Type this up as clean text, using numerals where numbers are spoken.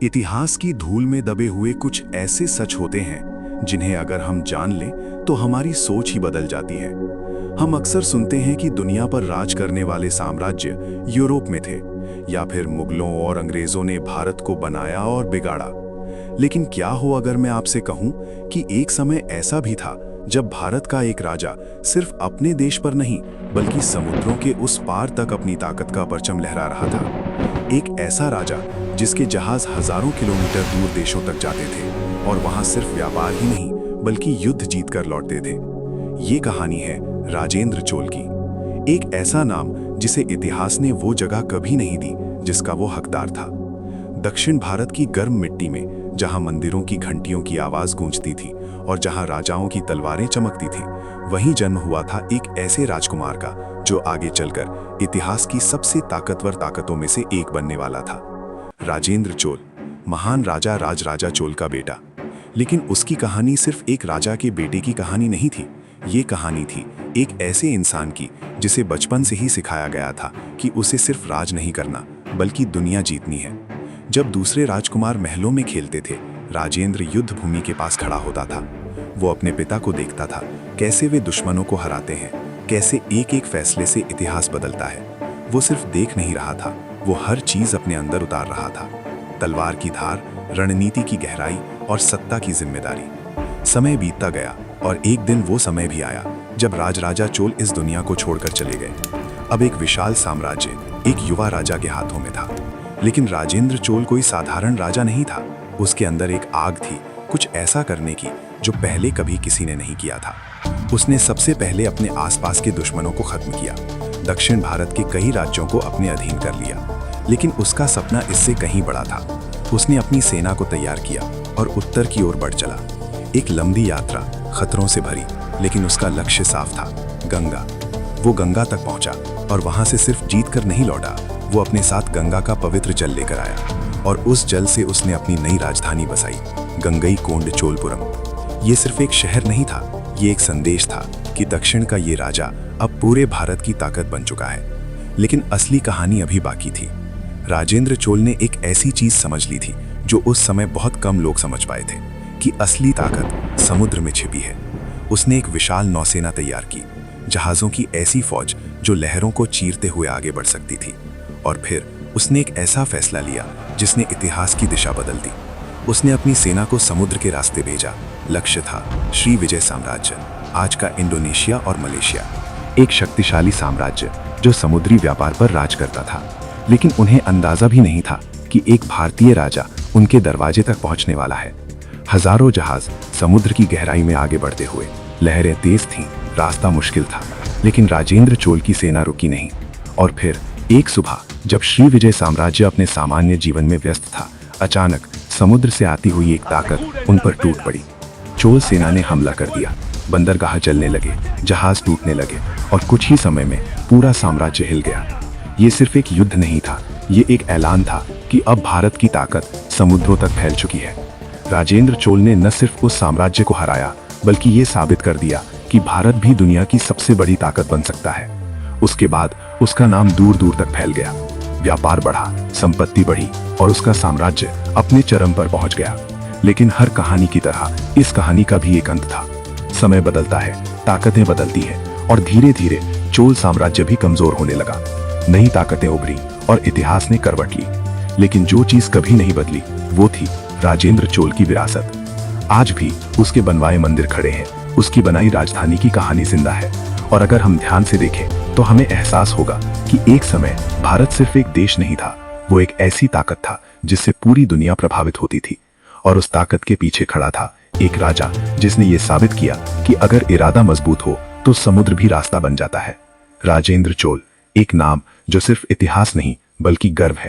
इतिहास की धूल में दबे हुए कुछ ऐसे सच होते हैं जिन्हें अगर हम जान लें तो हमारी सोच ही बदल जाती है। हम अक्सर सुनते हैं कि दुनिया पर राज करने वाले साम्राज्य यूरोप में थे, या फिर मुगलों और अंग्रेजों ने भारत को बनाया और बिगाड़ा। लेकिन क्या हो अगर मैं आपसे कहूं कि एक समय ऐसा भी था जब भारत का एक राजा सिर्फ अपने देश पर नहीं बल्कि समुद्रों के उस पार तक अपनी ताकत का परचम लहरा रहा था। एक ऐसा राजा जिसके जहाज हजारों किलोमीटर दूर देशों तक जाते थे और वहां सिर्फ व्यापार ही नहीं बल्कि युद्ध जीतकर लौटते थे। ये कहानी है राजेंद्र चोल की, एक ऐसा नाम जिसे इतिहास ने वो जगह कभी नहीं दी जिसका वो हकदार था। दक्षिण भारत की गर्म मिट्टी में जहां मंदिरों की घंटियों की आवाज गूंजती थी और जहां राजाओं की तलवारें चमकती थीं, वहीं जन्म हुआ था एक ऐसे राजकुमार का जो आगे चलकर इतिहास की सबसे ताकतवर ताकतों में से एक बनने वाला था। राजेंद्र चोल, महान राजा राजराजा चोल का बेटा। लेकिन उसकी कहानी सिर्फ एक राजा के बेटे की कहानी नहीं थी। ये कहानी थी एक ऐसे इंसान की जिसे बचपन से ही सिखाया गया था कि उसे सिर्फ राज नहीं करना बल्कि दुनिया जीतनी है। जब दूसरे राजकुमार महलों में खेलते थे, राजेंद्र युद्ध भूमि के पास खड़ा होता था। वो अपने पिता को देखता था, कैसे वे दुश्मनों को हराते हैं, कैसे एक एक फैसले से इतिहास बदलता है। वो सिर्फ देख नहीं रहा था, वो हर चीज अपने अंदर उतार रहा था। तलवार की धार, रणनीति की गहराई और सत्ता की जिम्मेदारी। समय बीतता गया और एक दिन वो समय भी आया जब राजराजा चोल इस दुनिया को छोड़कर चले गए। अब एक विशाल साम्राज्य एक युवा राजा के हाथों में था। लेकिन राजेंद्र चोल कोई साधारण राजा नहीं था। उसके अंदर एक आग थी, कुछ ऐसा करने की जो पहले कभी किसी ने नहीं किया था। उसने सबसे पहले अपने आसपास के दुश्मनों को खत्म किया, दक्षिण भारत के कई राज्यों को अपने अधीन कर लिया। लेकिन उसका सपना इससे कहीं बड़ा था। उसने अपनी सेना को तैयार किया और उत्तर की ओर बढ़ चला। एक लंबी यात्रा, खतरों से भरी, लेकिन उसका लक्ष्य साफ था, गंगा। वो गंगा तक पहुंचा और वहां से सिर्फ जीत कर नहीं लौटा, वो अपने साथ गंगा का पवित्र जल लेकर आया और उस जल से उसने अपनी नई राजधानी बसाई, गंगईकोंड चोलपुरम। ये सिर्फ एक शहर नहीं था, ये एक संदेश था कि दक्षिण का ये राजा अब पूरे भारत की ताकत बन चुका है। लेकिन असली कहानी अभी बाकी थी। राजेंद्र चोल ने एक ऐसी चीज समझ ली थी जो उस समय बहुत कम लोग समझ पाए थे, कि असली ताकत समुद्र में छिपी है। उसने एक विशाल नौसेना तैयार की, जहाजों की ऐसी फौज जो लहरों को चीरते हुए आगे बढ़ सकती थी। और फिर उसने एक ऐसा फैसला लिया जिसने इतिहास की दिशा बदल दी। उसने अपनी सेना को समुद्र के रास्ते भेजा। लक्ष्य था श्री विजय साम्राज्य, आज का इंडोनेशिया और मलेशिया। एक शक्तिशाली साम्राज्य जो समुद्री व्यापार पर राज करता था। लेकिन उन्हें अंदाजा भी नहीं था कि एक भारतीय राजा उनके दरवाजे तक पहुंचने वाला है। हजारों जहाज समुद्र की गहराई में आगे बढ़ते हुए, लहरें तेज थीं, रास्ता मुश्किल था, लेकिन राजेंद्र चोल की सेना रुकी नहीं। और फिर एक सुबह जब श्री विजय साम्राज्य अपने सामान्य जीवन में व्यस्त था, अचानक समुद्र से आती हुई एक ताकत उन पर टूट पड़ी। चोल सेना ने हमला कर दिया, बंदरगाह जलने लगे, जहाज टूटने लगे और कुछ ही समय में पूरा साम्राज्य हिल गया। ये सिर्फ एक युद्ध नहीं था, ये एक ऐलान था कि अब भारत की ताकत समुद्रों तक फैल चुकी है। राजेंद्र चोल ने न सिर्फ उस साम्राज्य को हराया बल्कि ये साबित कर दिया कि भारत भी दुनिया की सबसे बड़ी ताकत बन सकता है। उसके बाद उसका नाम दूर दूर तक फैल गया, व्यापार बढ़ा, संपत्ति बढ़ी और उसका साम्राज्य अपने चरम पर पहुंच गया। लेकिन हर कहानी की तरह इस कहानी का भी एक अंत था। समय बदलता है, ताकतें बदलती है और धीरे धीरे चोल साम्राज्य भी कमजोर होने लगा। नई ताकतें उभरी और इतिहास ने करवट ली। लेकिन जो चीज कभी नहीं बदली वो थी राजेंद्र चोल की विरासत। आज भी उसके बनवाए मंदिर खड़े हैं, उसकी बनाई राजधानी की कहानी जिंदा है। और अगर हम ध्यान से देखें तो हमें एहसास होगा कि एक समय भारत सिर्फ एक देश नहीं था, वो एक ऐसी ताकत था जिससे पूरी दुनिया प्रभावित होती थी। और उस ताकत के पीछे खड़ा था एक राजा जिसने ये साबित किया कि अगर इरादा मजबूत हो तो समुद्र भी रास्ता बन जाता है। राजेंद्र चोल, एक नाम जो सिर्फ इतिहास नहीं बल्कि गर्व है।